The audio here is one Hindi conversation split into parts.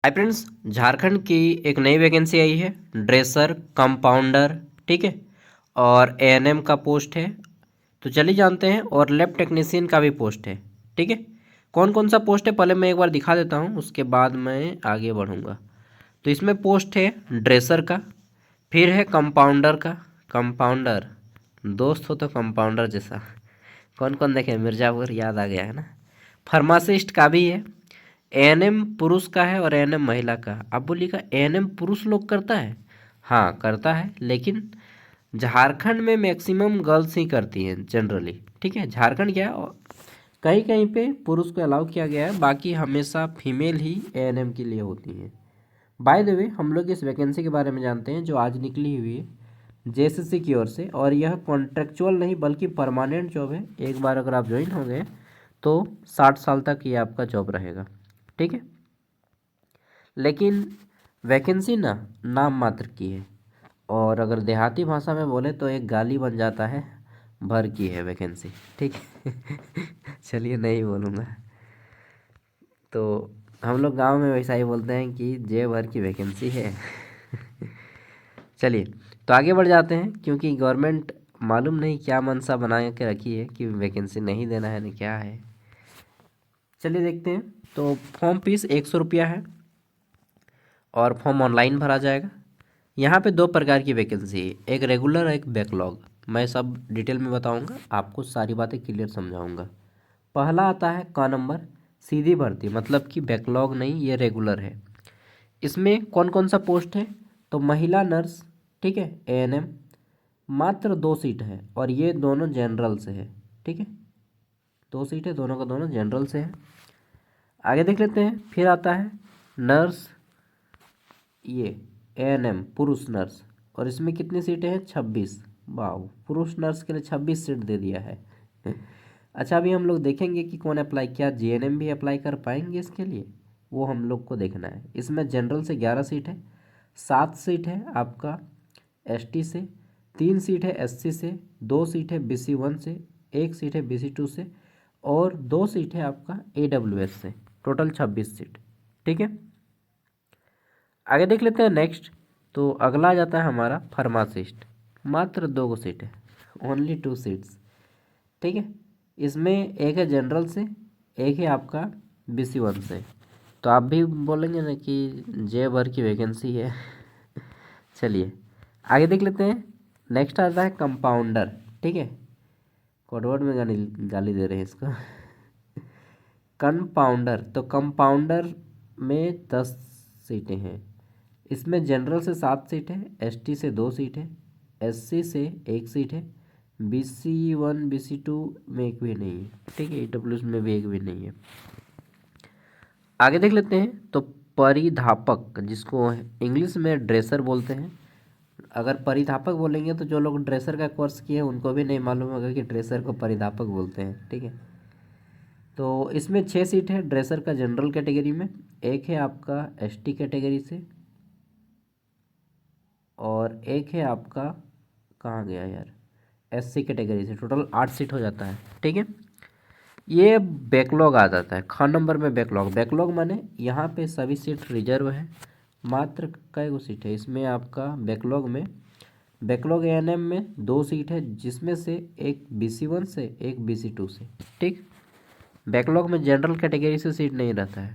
हाय फ्रेंड्स, झारखंड की एक नई वैकेंसी आई है, ड्रेसर कंपाउंडर। ठीक है। और एएनएम का पोस्ट है। तो चलिए जानते हैं। और लैब टेक्नीशियन का भी पोस्ट है। ठीक है। कौन कौन सा पोस्ट है पहले मैं एक बार दिखा देता हूँ, उसके बाद मैं आगे बढ़ूँगा। तो इसमें पोस्ट है ड्रेसर का, फिर है कंपाउंडर का। कंपाउंडर दोस्त हो तो कंपाउंडर जैसा। कौन कौन देखे, मिर्ज़ापुर याद आ गया है ना। फार्मासिस्ट का भी है। एएनएम पुरुष का है और एएनएम महिला का। आप बोलिएगा एएनएम पुरुष लोग करता है? हाँ करता है, लेकिन झारखंड में मैक्सिमम गर्ल्स ही करती हैं जनरली। ठीक है। झारखंड क्या है, कहीं कहीं पे पुरुष को अलाउ किया गया है, बाकी हमेशा फीमेल ही एएनएम के लिए होती हैं। बाय द वे हम लोग इस वैकेंसी के बारे में जानते हैं जो आज निकली हुई है जेएसएससी की ओर से। और यह कॉन्ट्रेक्चुअल नहीं बल्कि परमानेंट जॉब है। एक बार अगर आप ज्वाइन हो गए तो 60 साल तक ये आपका जॉब रहेगा। ठीक है। लेकिन वैकेंसी ना नाम मात्र की है, और अगर देहाती भाषा में बोले तो एक गाली बन जाता है, भर की है वैकेंसी। ठीक है। चलिए नहीं बोलूँगा। तो हम लोग गांव में वैसा ही बोलते हैं कि जे भर की वैकेंसी है। चलिए तो आगे बढ़ जाते हैं, क्योंकि गवर्नमेंट मालूम नहीं क्या मनसा बना के रखी है कि वैकेंसी नहीं देना है ना क्या है। चलिए देखते हैं। तो फॉर्म फीस 100 रुपया है और फॉर्म ऑनलाइन भरा जाएगा। यहाँ पे दो प्रकार की वैकेंसी है, एक रेगुलर एक बैकलॉग। मैं सब डिटेल में बताऊँगा, आपको सारी बातें क्लियर समझाऊँगा। पहला आता है क नंबर, सीधी भर्ती, मतलब कि बैकलॉग नहीं, ये रेगुलर है। इसमें कौन कौन सा पोस्ट है, तो महिला नर्स, ठीक है, एएनएम, मात्र 2 सीट है और ये दोनों जनरल से है। ठीक है, 2 सीट है, दोनों का दोनों जनरल से है। आगे देख लेते हैं। फिर आता है नर्स, ये एएनएम पुरुष नर्स, और इसमें कितनी सीटें हैं, 26। वाह, पुरुष नर्स के लिए 26 सीट दे दिया है। अच्छा, अभी हम लोग देखेंगे कि कौन अप्लाई, क्या जीएनएम भी अप्लाई कर पाएंगे इसके लिए, वो हम लोग को देखना है। इसमें जनरल से 11 सीट है, 7 सीट है आपका एसटी से, 3 सीट है एससी से, 2 सीट है बीसी 1 से, 1 सीट है बीसी 2 से, और 2 सीट है आपका एडब्ल्यूएस से। Total 26 seat. ठीक है। आगे देख लेते हैं नेक्स्ट। तो अगला आ जाता है हमारा फार्मासिस्ट, मात्र 2 सीट है, ओनली 2 सीट्स। ठीक है। इसमें एक है जनरल से, एक है आपका बीसी 1 से। तो आप भी बोलेंगे ना कि जे भर की वैकेंसी है। चलिए आगे देख लेते हैं। नेक्स्ट आता है कंपाउंडर। ठीक है, कोडवर्ड में गाली गाली दे रहे हैं इसको। कंपाउंडर, तो कंपाउंडर में 10 सीटें हैं। इसमें जनरल से 7 सीट है, एसटी से 2 सीट है, एससी से 1 सीट है, बीसी 1 बीसी 2 में एक भी नहीं है। ठीक है, ईडब्ल्यूएस में भी एक भी नहीं है। आगे देख लेते हैं। तो परिधापक, जिसको इंग्लिश में ड्रेसर बोलते हैं। अगर परिधापक बोलेंगे तो जो लोग ड्रेसर का कोर्स किए हैं उनको भी नहीं मालूम होगा कि ड्रेसर को परिधापक बोलते हैं। ठीक है। तो इसमें 6 सीट है ड्रेसर का जनरल कैटेगरी में, एक है आपका एसटी कैटेगरी से, और एक है आपका, कहाँ गया यार, एससी कैटेगरी से। टोटल 8 सीट हो जाता है। ठीक है। ये बैकलॉग आ जाता है, ख नंबर में बैकलॉग। बैकलॉग माने यहाँ पे सभी सीट रिजर्व है, मात्र कई गो सीट है इसमें आपका बैकलॉग में। बैकलॉग एएनएम में 2 सीट है, जिसमें से एक बीसी 1 से, एक बीसी 2 से। ठीक। बैकलॉग में जनरल कैटेगरी से सीट नहीं रहता है।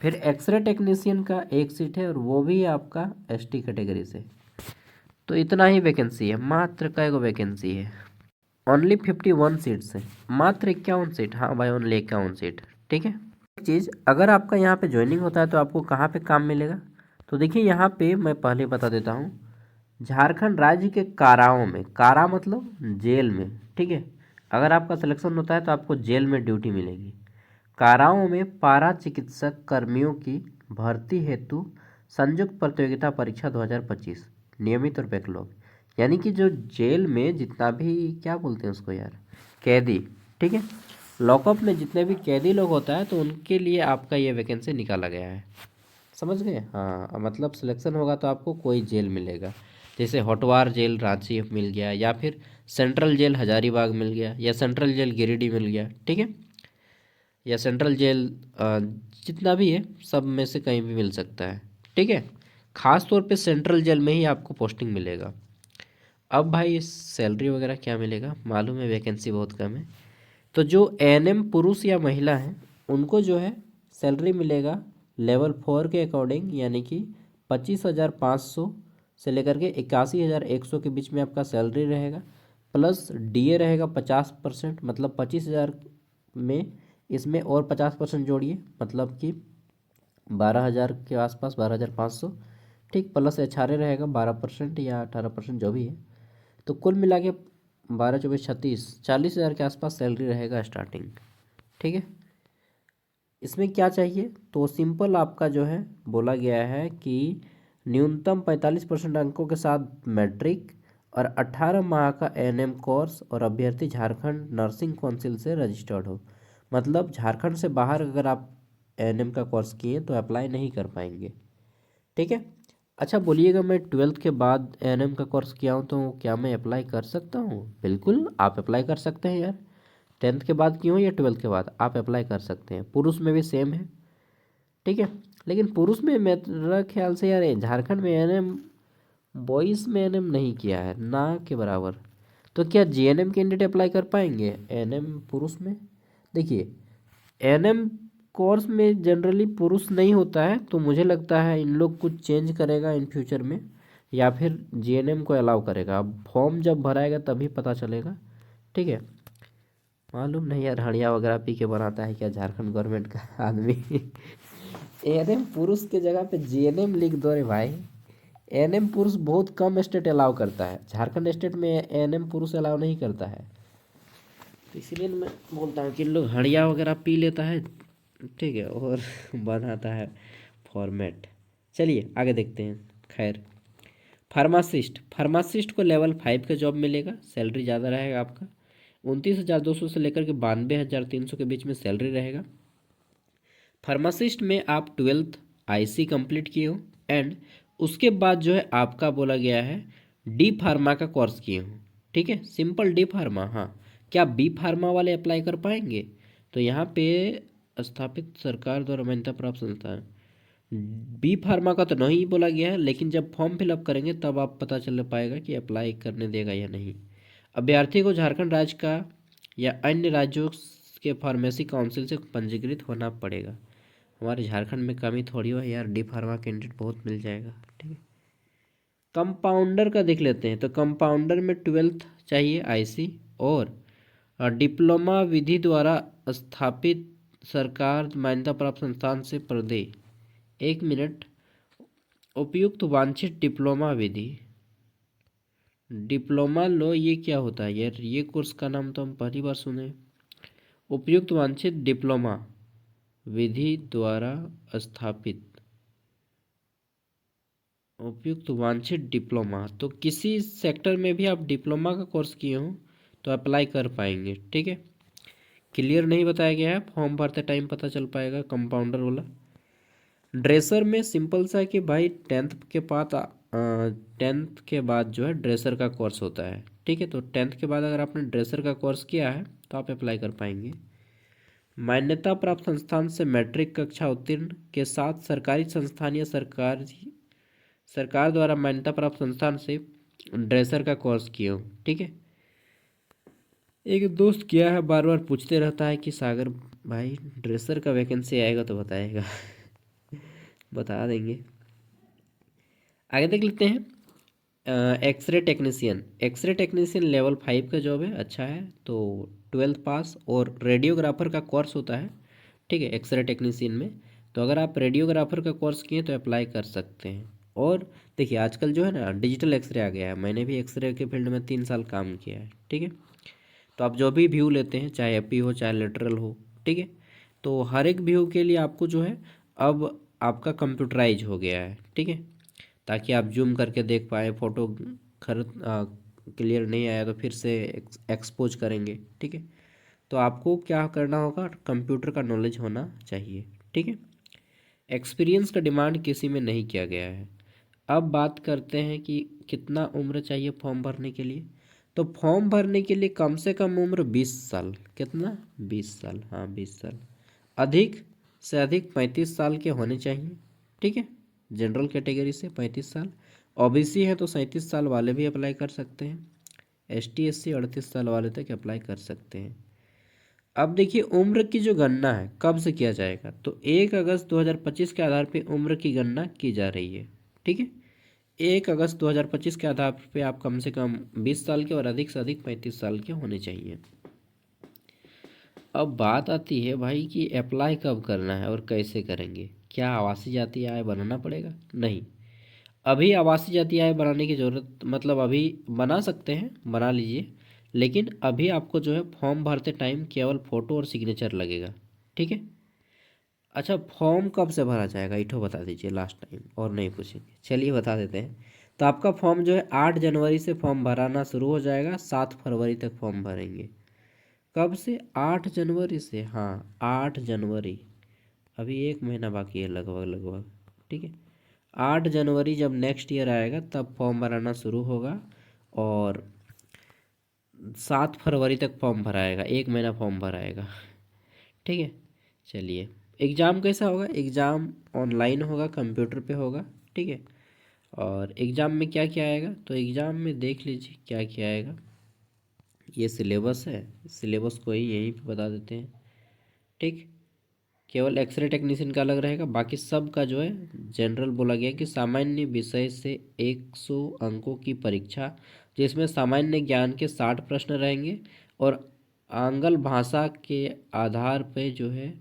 फिर एक्सरे टेक्नीशियन का 1 सीट है, और वो भी आपका एसटी कैटेगरी से। तो इतना ही वैकेंसी है, मात्र कई गो वैकेंसी है, ओनली 51 सीट्स है, मात्र 51 सीट। हाँ भाई, ओनली 51 सीट। ठीक है। एक चीज़, अगर आपका यहाँ पे ज्वाइनिंग होता है तो आपको कहाँ पे काम मिलेगा, तो देखिए यहाँ पे मैं पहले बता देता हूँ। झारखंड राज्य के काराओं में, कारा मतलब जेल में। ठीक है। अगर आपका सिलेक्शन होता है तो आपको जेल में ड्यूटी मिलेगी। काराओं में पारा चिकित्सक कर्मियों की भर्ती हेतु संयुक्त प्रतियोगिता परीक्षा 2025, नियमित और बैकलॉग। यानी कि जो जेल में जितना भी, क्या बोलते हैं उसको यार, कैदी। ठीक है, लॉकअप में जितने भी कैदी लोग होता है तो उनके लिए आपका ये वैकेंसी निकाला गया है। समझ गए? हाँ, मतलब सिलेक्शन होगा तो आपको कोई जेल मिलेगा, जैसे होटवार जेल रांची मिल गया, या फिर सेंट्रल जेल हजारीबाग मिल गया, या सेंट्रल जेल गिरिडीह मिल गया। ठीक है। या सेंट्रल जेल, जितना भी है सब में से कहीं भी मिल सकता है। ठीक है, खास तौर पे सेंट्रल जेल में ही आपको पोस्टिंग मिलेगा। अब भाई सैलरी वगैरह क्या मिलेगा, मालूम है वैकेंसी बहुत कम है। तो जो एएनएम पुरुष या महिला हैं उनको जो है सैलरी मिलेगा लेवल 4 के अकॉर्डिंग, यानी कि 25,500 से लेकर के 81,100 के बीच में आपका सैलरी रहेगा। प्लस डीए रहेगा 50%, मतलब 25,000 में इसमें और 50% जोड़िए, मतलब कि 12,000 के आसपास, 12,500। ठीक, प्लस एचआरए रहेगा 12% या 18%, जो भी है। तो कुल मिला के 12 24 36, 40,000 के आसपास सैलरी रहेगा स्टार्टिंग। ठीक है, इसमें क्या चाहिए, तो सिंपल आपका जो है बोला गया है कि न्यूनतम 45% अंकों के साथ मैट्रिक और 18 माह का एएनएम कोर्स, और अभ्यर्थी झारखंड नर्सिंग काउंसिल से रजिस्टर्ड हो। मतलब झारखंड से बाहर अगर आप एएनएम का कोर्स किए तो अप्लाई नहीं कर पाएंगे। ठीक है, अच्छा बोलिएगा, मैं 12th के बाद एएनएम का कोर्स किया हूँ तो क्या मैं अप्लाई कर सकता हूँ? बिल्कुल आप अप्लाई कर सकते हैं यार। 10th के बाद क्यों या 12th के बाद आप अप्लाई कर सकते हैं। पुरुष में भी सेम है। ठीक है, लेकिन पुरुष में मेरा ख्याल से यार झारखंड में एएनएम, बॉयज़ में एएनएम नहीं किया है ना के बराबर। तो क्या जीएनएम कैंडिडेट अप्लाई कर पाएंगे एएनएम पुरुष में? देखिए, एएनएम कोर्स में जनरली पुरुष नहीं होता है, तो मुझे लगता है इन लोग कुछ चेंज करेगा इन फ्यूचर में, या फिर जीएनएम को अलाउ करेगा। अब फॉर्म जब भराएगा तभी पता चलेगा। ठीक है, मालूम नहीं यार, हड़िया वगैरह पी के बनाता है क्या झारखंड गवर्नमेंट का आदमी। एएनएम पुरुष के जगह पे जीएनएम लिख दो रे भाई। एएनएम पुरुष बहुत कम स्टेट अलाउ करता है, झारखंड स्टेट में एएनएम पुरुष अलाउ नहीं करता है। तो इसीलिए मैं बोलता हूँ कि इन लोग हड़िया वगैरह पी लेता है, ठीक है, और बनाता है फॉर्मेट। चलिए आगे देखते हैं। खैर, फार्मासिस्ट, फार्मासिस्ट को लेवल 5 का जॉब मिलेगा, सैलरी ज़्यादा रहेगा आपका। 29,200 से लेकर के 92,300 के बीच में सैलरी रहेगा। फार्मासिस्ट में आप 12th आईसी कंप्लीट किए हो, एंड उसके बाद जो है आपका बोला गया है डी फार्मा का कोर्स किए हो। ठीक है, सिंपल डी फार्मा। हाँ, क्या बी फार्मा वाले अप्लाई कर पाएंगे? तो यहाँ पे स्थापित सरकार द्वारा मान्यता प्राप्त संस्थान, बी फार्मा का तो नहीं बोला गया है, लेकिन जब फॉर्म फिलअप करेंगे तब आप पता चल पाएगा कि अप्लाई करने देगा या नहीं। अभ्यर्थी को झारखंड राज्य का या अन्य राज्यों के फार्मेसी काउंसिल से पंजीकृत होना पड़ेगा। हमारे झारखंड में कमी थोड़ी हो यार, डी फार्मा कैंडिडेट बहुत मिल जाएगा। ठीक है, कंपाउंडर का देख लेते हैं। तो कंपाउंडर में 12th चाहिए आईसी, और डिप्लोमा विधि द्वारा स्थापित सरकार मान्यता प्राप्त संस्थान से पर्दे। 1 मिनट, उपयुक्त वांछित डिप्लोमा विधि, डिप्लोमा लो, ये क्या होता है यार? ये कोर्स का नाम तो हम पहली बार सुने। उपयुक्त वांछित डिप्लोमा विधि द्वारा स्थापित, उपयुक्त वांछित डिप्लोमा, तो किसी सेक्टर में भी आप डिप्लोमा का कोर्स किए हो तो अप्लाई कर पाएंगे। ठीक है, क्लियर नहीं बताया गया है, फॉर्म भरते टाइम पता चल पाएगा कंपाउंडर वाला। ड्रेसर में सिंपल सा है कि भाई 10th के बाद जो है ड्रेसर का कोर्स होता है। ठीक है, तो 10th के बाद अगर आपने ड्रेसर का कोर्स किया है तो आप अप्लाई कर पाएंगे। मान्यता प्राप्त संस्थान से मैट्रिक कक्षा उत्तीर्ण के साथ सरकारी संस्थान या सरकार द्वारा मान्यता प्राप्त संस्थान से ड्रेसर का कोर्स किए हो। ठीक है, एक दोस्त किया है, बार बार पूछते रहता है कि सागर भाई ड्रेसर का वैकेंसी आएगा तो बताएगा। बता देंगे। आगे देख लेते हैं। X-ray technician, x-ray technician level 5 का जॉब है, अच्छा है। तो 12th पास, और रेडियोग्राफर का कोर्स होता है। ठीक है, एक्सरे टेक्नीशियन में तो अगर आप रेडियोग्राफर का कोर्स किए तो अप्लाई कर सकते हैं। और देखिए आजकल जो है ना डिजिटल एक्सरे आ गया है, मैंने भी एक्सरे के फील्ड में 3 साल काम किया है। ठीक है, तो आप जो भी व्यू लेते हैं, चाहे एपी हो चाहे लेटरल हो, ठीक है, तो हर एक व्यू के लिए आपको जो है अब आपका कंप्यूटराइज हो गया है। ठीक है, ताकि आप जूम करके देख पाएँ, फ़ोटो खर क्लियर नहीं आया तो फिर से एक्सपोज करेंगे। ठीक है, तो आपको क्या करना होगा, कंप्यूटर का नॉलेज होना चाहिए। ठीक है, एक्सपीरियंस का डिमांड किसी में नहीं किया गया है। अब बात करते हैं कि कितना उम्र चाहिए फॉर्म भरने के लिए। तो फॉर्म भरने के लिए कम से कम उम्र 20 साल, कितना, 20 साल, हाँ 20 साल। अधिक से अधिक 35 साल के होने चाहिए। ठीक है, जनरल कैटेगरी से 35 साल, ओबीसी है तो 37 साल वाले भी अप्लाई कर सकते हैं, एसटी एससी 38 साल वाले तक अप्लाई कर सकते हैं। अब देखिए उम्र की जो गणना है कब से किया जाएगा, तो 1 अगस्त 2025 के आधार पे उम्र की गणना की जा रही है। ठीक है, 1 अगस्त 2025 के आधार पे आप कम से कम 20 साल के और अधिक से अधिक 35 साल के होने चाहिए। अब बात आती है भाई कि अप्लाई कब करना है और कैसे करेंगे। क्या आवासीय जाति आय बनाना पड़ेगा? नहीं, अभी आवासीय जाति आय बनाने की ज़रूरत, मतलब अभी बना सकते हैं, बना लीजिए, लेकिन अभी आपको जो है फॉर्म भरते टाइम केवल फ़ोटो और सिग्नेचर लगेगा। ठीक है, अच्छा फॉर्म कब से भरा जाएगा इठो बता दीजिए लास्ट टाइम, और नहीं पूछेंगे, चलिए बता देते हैं। तो आपका फॉर्म जो है 8 जनवरी से फॉर्म भराना शुरू हो जाएगा, 7 फरवरी तक फॉर्म भरेंगे। कब से? 8 जनवरी से, हाँ 8 जनवरी, अभी 1 महीना बाकी है लगभग लगभग। ठीक है, 8 जनवरी जब नेक्स्ट ईयर आएगा तब फॉर्म भराना शुरू होगा, और 7 फरवरी तक फॉर्म भराएगा, 1 महीना फॉर्म भराएगा। ठीक है, चलिए एग्ज़ाम कैसा होगा? एग्ज़ाम ऑनलाइन होगा, कंप्यूटर पे होगा। ठीक है, और एग्ज़ाम में क्या क्या आएगा, तो एग्ज़ाम में देख लीजिए क्या क्या आएगा। ये सिलेबस है, सिलेबस को ही यहीं पे बता देते हैं। ठीक, केवल एक्सरे टेक्नीशियन का अलग रहेगा, बाकी सब का जो है जनरल बोला गया कि सामान्य विषय से 100 अंकों की परीक्षा, जिसमें सामान्य ज्ञान के 60 प्रश्न रहेंगे, और आंग्ल भाषा के आधार पे जो है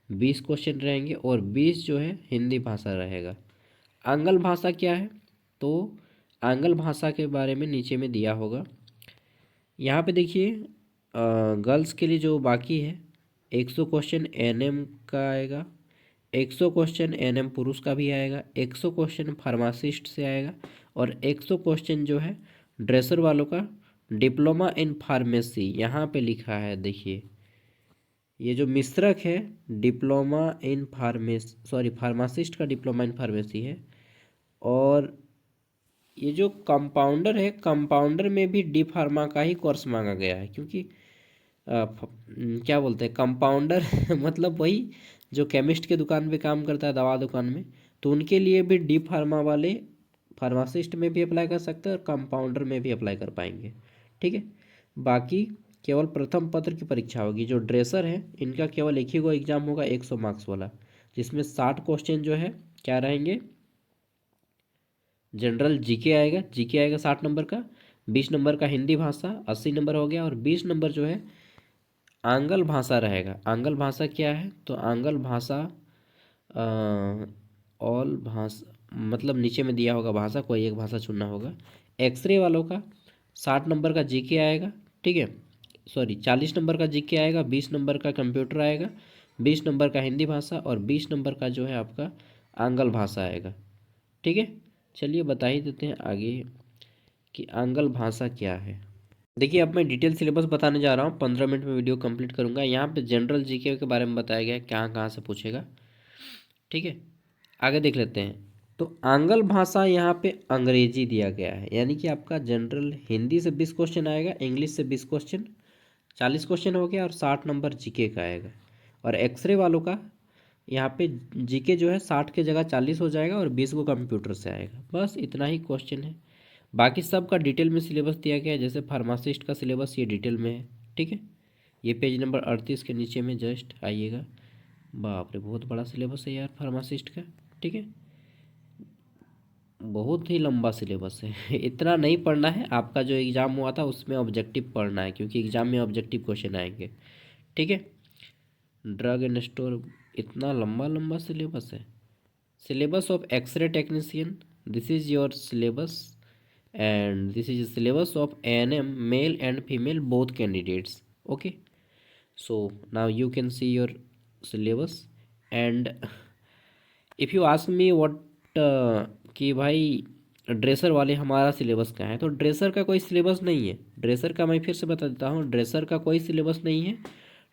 20 क्वेश्चन रहेंगे, और 20 जो है हिंदी भाषा रहेगा। आंग्ल भाषा क्या है, तो आंग्ल भाषा के बारे में नीचे में दिया होगा। यहाँ पे देखिए गर्ल्स के लिए जो बाकी है, 100 क्वेश्चन एनएम का आएगा, 100 क्वेश्चन एनएम पुरुष का भी आएगा, 100 क्वेश्चन फार्मासिस्ट से आएगा, और 100 क्वेश्चन जो है ड्रेसर वालों का डिप्लोमा इन फार्मेसी, यहाँ पे लिखा है देखिए, ये जो मिश्रक है डिप्लोमा इन फार्मासिस्ट का डिप्लोमा इन फार्मेसी है, और ये जो कंपाउंडर है, कंपाउंडर में भी डी फार्मा का ही कोर्स मांगा गया है, क्योंकि क्या बोलते हैं कंपाउंडर मतलब वही जो केमिस्ट के दुकान पे काम करता है, दवा दुकान में, तो उनके लिए भी डी फार्मा वाले फार्मासिस्ट में भी अप्लाई कर सकते हैं और कंपाउंडर में भी अप्लाई कर पाएंगे। ठीक है, बाकी केवल प्रथम पत्र की परीक्षा होगी। जो ड्रेसर है इनका केवल एक ही को एग्जाम होगा, 100 मार्क्स वाला, जिसमें 60 क्वेश्चन जो है क्या रहेंगे, जनरल जीके आएगा, जीके आएगा 60 नंबर का, 20 नंबर का हिंदी भाषा 80 नंबर हो गया, और 20 नंबर जो है आंग्ल भाषा रहेगा। आंग्ल भाषा क्या है, तो आंग्ल भाषा ऑल भाषा, मतलब नीचे में दिया होगा भाषा, कोई एक भाषा चुनना होगा। एक्सरे वालों का 60 नंबर का जीके आएगा। ठीक है, सॉरी 40 नंबर का जीके आएगा, 20 नंबर का कंप्यूटर आएगा, 20 नंबर का हिंदी भाषा, और 20 नंबर का जो है आपका आंग्ल भाषा आएगा। ठीक है, चलिए बता ही देते हैं आगे कि आंग्ल भाषा क्या है। देखिए अब मैं डिटेल सिलेबस बताने जा रहा हूँ, 15 मिनट में वीडियो कंप्लीट करूँगा। यहाँ पे जनरल जीके के बारे में बताया गया है, कहाँ कहाँ से पूछेगा। ठीक है, आगे देख लेते हैं। तो आंग्ल भाषा यहाँ पे अंग्रेजी दिया गया है, यानी कि आपका जनरल हिंदी से 20 क्वेश्चन आएगा, इंग्लिश से 20 क्वेश्चन, 40 क्वेश्चन हो गया, और 60 नंबर जीके का आएगा। और एक्सरे वालों का यहाँ पे जीके जो है 60 के जगह 40 हो जाएगा, और 20 को कंप्यूटर से आएगा। बस इतना ही क्वेश्चन है, बाकी सब का डिटेल में सिलेबस दिया गया है। जैसे फार्मासिस्ट का सिलेबस ये डिटेल में है। ठीक है, ये पेज नंबर 38 के नीचे में जस्ट आइएगा। बाप रे, बहुत बड़ा सिलेबस है यार फार्मासिस्ट का। ठीक है, बहुत ही लंबा सिलेबस है इतना नहीं पढ़ना है, आपका जो एग्ज़ाम हुआ था उसमें ऑब्जेक्टिव पढ़ना है, क्योंकि एग्ज़ाम में ऑब्जेक्टिव क्वेश्चन आएंगे। ठीक है, ड्रग एंड स्टोर, इतना लंबा लंबा सिलेबस है। Syllabus of x-ray technician, this is your syllabus, and this is the syllabus of ANM male and female both candidates. Okay, so now you can see your syllabus, and if you ask me what कि भाई ड्रेसर वाले हमारा सिलेबस क्या है, तो ड्रेसर का कोई सिलेबस नहीं है। ड्रेसर का मैं फिर से बता देता हूँ, ड्रेसर का कोई सिलेबस नहीं है।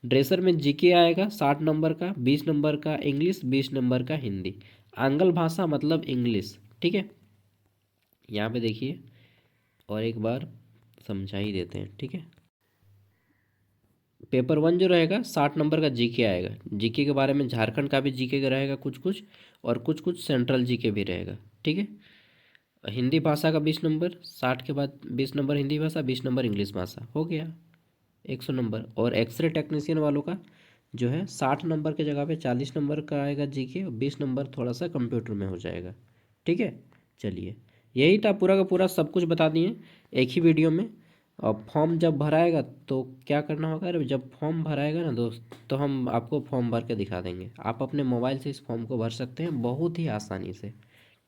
ड्रेसर में जीके आएगा 60 नंबर का, 20 नंबर का इंग्लिश, 20 नंबर का हिंदी। आंग्ल भाषा मतलब इंग्लिश। ठीक है, यहाँ पे देखिए और एक बार समझा ही देते हैं। ठीक है, पेपर 1 जो रहेगा 60 नंबर का जीके आएगा। जीके के बारे में झारखंड का भी जीके का रहेगा कुछ कुछ, और कुछ कुछ सेंट्रल जीके भी रहेगा। ठीक है। हिंदी भाषा का 20 नंबर, 60 के बाद 20 नंबर हिंदी भाषा, 20 नंबर इंग्लिश भाषा, हो गया 100 नंबर। और एक्सरे टेक्नीशियन वालों का जो है 60 नंबर के जगह पे 40 नंबर का आएगा जीके, और 20 नंबर थोड़ा सा कंप्यूटर में हो जाएगा। ठीक है। चलिए, यही था पूरा का पूरा, सब कुछ बता दिए एक ही वीडियो में। और फॉर्म जब भराएगा तो क्या करना होगा, अरे जब फॉर्म भराएगा ना दोस्त, तो हम आपको फॉर्म भर के दिखा देंगे। आप अपने मोबाइल से इस फॉर्म को भर सकते हैं बहुत ही आसानी से।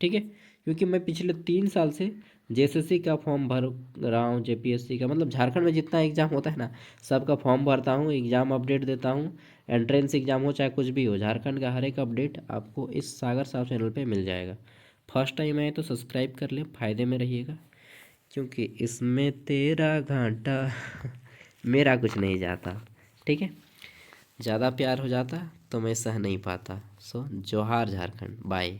ठीक है। क्योंकि मैं पिछले 3 साल से जेएसएससी का फॉर्म भर रहा हूँ, जेपीएससी का, मतलब झारखंड में जितना एग्ज़ाम होता है ना, सबका फॉर्म भरता हूँ, एग्ज़ाम अपडेट देता हूँ। एंट्रेंस एग्ज़ाम हो चाहे कुछ भी हो, झारखंड का हर एक अपडेट आपको इस सागर साहब चैनल पे मिल जाएगा। फर्स्ट टाइम आए तो सब्सक्राइब कर लें, फ़ायदे में रहिएगा, क्योंकि इसमें तेरा घाटा मेरा कुछ नहीं जाता। ठीक है। ज़्यादा प्यार हो जाता तो मैं सह नहीं पाता। सो जोहार झारखंड, बाय।